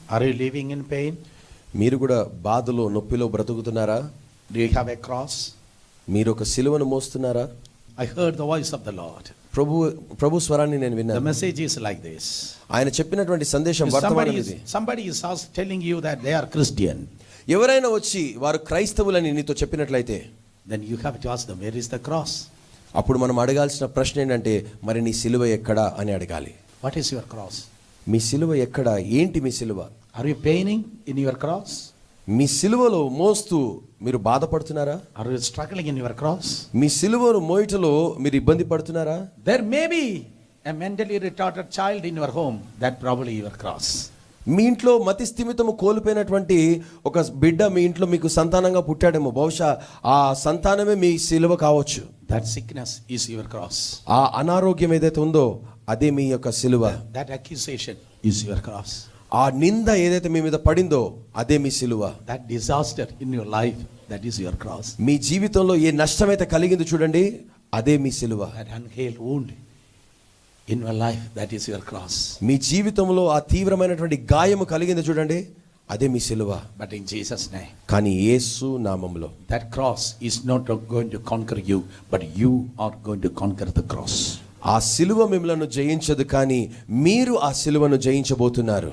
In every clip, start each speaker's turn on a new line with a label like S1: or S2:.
S1: Are you living in pain?
S2: మీరు కూడా బాధలో నొప్పిలో బ్రతుకుతున్నారా?
S1: Do you have a cross?
S2: మీరు ఒక సిలువను మోస్తున్నారా?
S1: I heard the voice of the Lord.
S2: ప్రభు స్వరాన్ని నేను
S1: The
S2: విన్నాను.
S1: message is like this.
S2: ఆయన చెప్పినటువంటి సందేశం వర్తమానం ఇది.
S1: Somebody is telling you that they are Christian.
S2: ఎవరైనా వచ్చి వారు క్రైస్తవులని నీతో చెప్పినట్లయితే,
S1: Then you have to ask them, where is the cross?
S2: అప్పుడు మనం అడగాల్సిన ప్రశ్న ఏంటంటే, మరి నీ సిలువ ఎక్కడా అని అడగాలి.
S1: What is your cross?
S2: మీ సిలువ ఎక్కడా? ఏంటి మీ సిలువ?
S1: Are you paining in your cross?
S2: మీ సిలువలో మోస్తూ మీరు బాధపడుతున్నారా?
S1: Are you struggling in your cross?
S2: మీ సిలువను మోయటలో మీరు ఇబ్బంది పడుతున్నారా?
S1: There may be a mentally retarded child in your home. That probably your cross.
S2: మీ ఇంట్లో మతి స్థిమితము కోల్పోయినటువంటి ఒక బిడ్డ మీ ఇంట్లో మీకు సంతానంగా పుట్టాడేమో. బహుశా ఆ సంతానమే మీ సిలువ కావచ్చు.
S1: That sickness is your cross.
S2: ఆ అనారోగ్యం ఏదైతే ఉందో అదే మీ యొక్క సిలువ.
S1: That accusation is your cross.
S2: ఆ నింద ఏదైతే మీ మీద పడిందో అదే మీ సిలువ.
S1: That disaster in your life, that is your cross.
S2: మీ జీవితంలో ఏ నష్టమైతే కలిగిందో చూడండి, అదే మీ సిలువ.
S1: That unhealed wound in your life, that is your cross.
S2: మీ జీవితంలో ఆ తీవ్రమైనటువంటి గాయము కలిగిందో చూడండి, అదే మీ సిలువ.
S1: But in Jesus' name,
S2: కానీ యేసు నామములో
S1: that cross is not going to conquer you, but you are going to conquer the cross.
S2: ఆ సిలువ మిమ్మల్ని జయించదు, కానీ మీరు ఆ సిలువను జయించబోతున్నారు.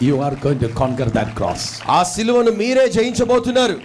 S1: You are going to conquer that cross.
S2: ఆ సిలువను మీరే జయించబోతున్నారు.